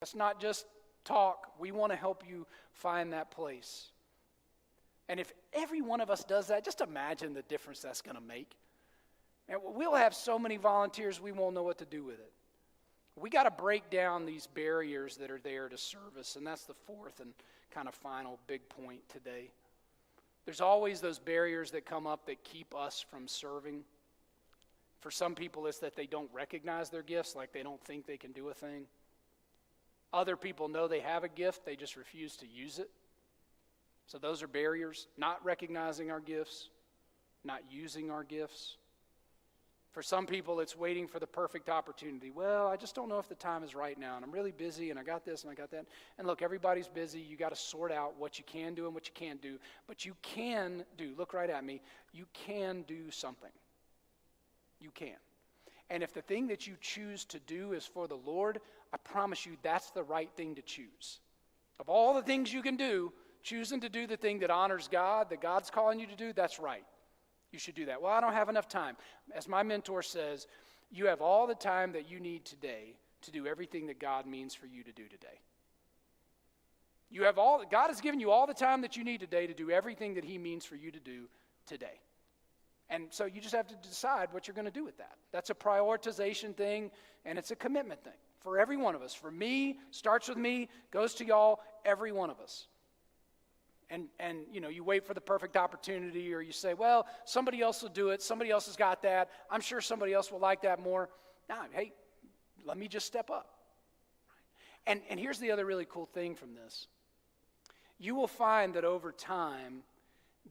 Let's not just talk. We want to help you find that place. And if every one of us does that, just imagine the difference that's going to make. And we'll have so many volunteers, we won't know what to do with it. We got to break down these barriers that are there to service, and that's the fourth and kind of final big point today. There's always those barriers that come up that keep us from serving. For some people, it's that they don't recognize their gifts, like they don't think they can do a thing. Other people know they have a gift, they just refuse to use it. So those are barriers, not recognizing our gifts, not using our gifts. For some people, it's waiting for the perfect opportunity. Well, I just don't know if the time is right now, and I'm really busy, and I got this, and I got that. And look, everybody's busy. You got to sort out what you can do and what you can't do. But you can do, look right at me, you can do something. You can. And if the thing that you choose to do is for the Lord, I promise you that's the right thing to choose. Of all the things you can do, choosing to do the thing that honors God, that God's calling you to do, that's right. You should do that. Well, I don't have enough time. As my mentor says, you have all the time that you need today to do everything that God means for you to do today. God has given you all the time that you need today to do everything that He means for you to do today. And so you just have to decide what you're going to do with that. That's a prioritization thing, and it's a commitment thing for every one of us. For me, starts with me, goes to y'all, every one of us. And you wait for the perfect opportunity, or you say, well, somebody else will do it. Somebody else has got that. I'm sure somebody else will like that more. No, hey, let me just step up. And here's the other really cool thing from this. You will find that over time,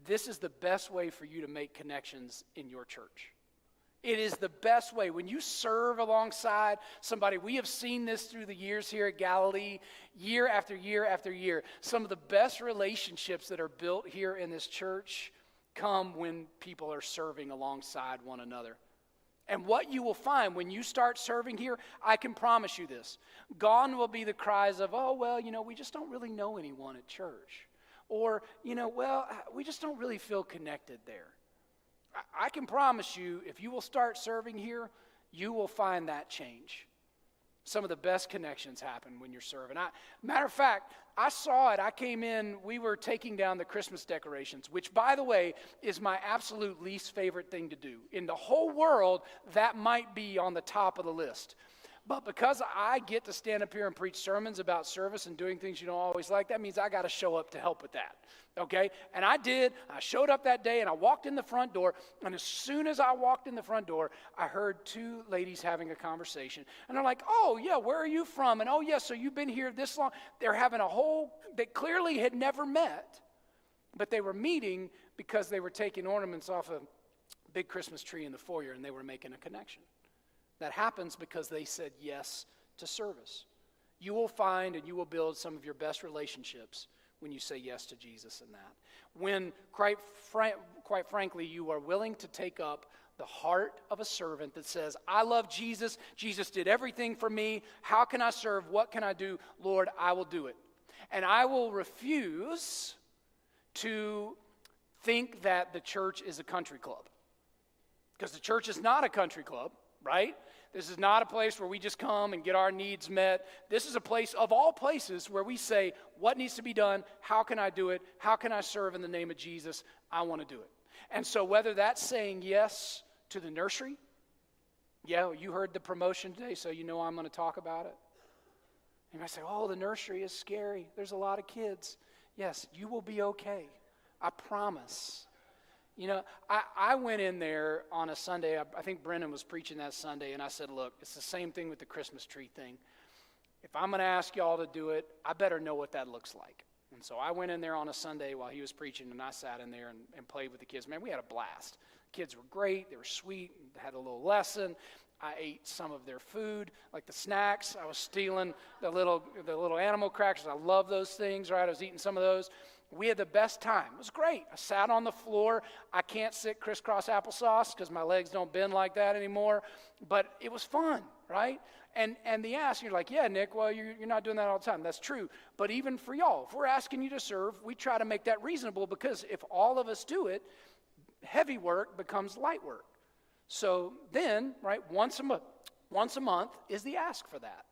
this is the best way for you to make connections in your church. It is the best way. When you serve alongside somebody, we have seen this through the years here at Galilee, year after year after year. Some of the best relationships that are built here in this church come when people are serving alongside one another. And what you will find when you start serving here, I can promise you this, gone will be the cries of, oh, well, we just don't really know anyone at church. Or, we just don't really feel connected there. I can promise you, if you will start serving here, you will find that change. Some of the best connections happen when you're serving. Matter of fact, I saw it. I came in, we were taking down the Christmas decorations, which, by the way, is my absolute least favorite thing to do. In the whole world, that might be on the top of the list. But because I get to stand up here and preach sermons about service and doing things you don't always like, that means I got to show up to help with that, okay? And I did. I showed up that day, and I walked in the front door, and as soon as I walked in the front door, I heard two ladies having a conversation. And they're like, oh, yeah, where are you from? And, oh, yeah, so you've been here this long. They're having they clearly had never met, but they were meeting because they were taking ornaments off a big Christmas tree in the foyer, and they were making a connection. That happens because they said yes to service. You will find and you will build some of your best relationships when you say yes to Jesus in that. When, quite frankly, you are willing to take up the heart of a servant that says, I love Jesus. Jesus did everything for me. How can I serve? What can I do? Lord, I will do it. And I will refuse to think that the church is a country club. Because the church is not a country club. Right? This is not a place where we just come and get our needs met. This is a place of all places where we say, what needs to be done? How can I do it? How can I serve in the name of Jesus? I want to do it. And so whether that's saying yes to the nursery, yeah, you heard the promotion today, so you know I'm going to talk about it. You might say, oh, the nursery is scary. There's a lot of kids. Yes, you will be okay. I promise. I went in there on a Sunday. I think Brennan was preaching that Sunday, and I said, look, it's the same thing with the Christmas tree thing. If I'm going to ask y'all to do it, I better know what that looks like. And so I went in there on a Sunday while he was preaching, and I sat in there and played with the kids. Man, we had a blast. Kids were great. They were sweet. Had a little lesson. I ate some of their food, like the snacks. I was stealing the little animal crackers. I love those things, right? I was eating some of those. We had the best time. It was great. I sat on the floor. I can't sit crisscross applesauce because my legs don't bend like that anymore. But it was fun, right? And the ask, you're like, yeah, Nick, well, you're not doing that all the time. That's true. But even for y'all, if we're asking you to serve, we try to make that reasonable because if all of us do it, heavy work becomes light work. So then, right, once a month is the ask for that.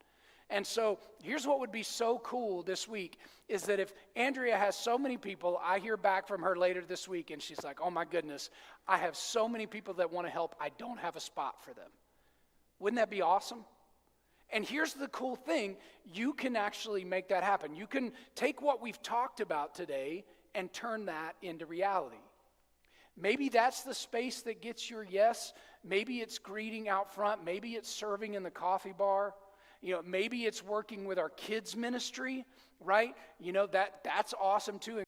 And so here's what would be so cool this week is that if Andrea has so many people, I hear back from her later this week and she's like, oh my goodness, I have so many people that want to help, I don't have a spot for them. Wouldn't that be awesome? And here's the cool thing, you can actually make that happen. You can take what we've talked about today and turn that into reality. Maybe that's the space that gets your yes. Maybe it's greeting out front. Maybe it's serving in the coffee bar. Maybe it's working with our kids ministry, right? That's awesome too.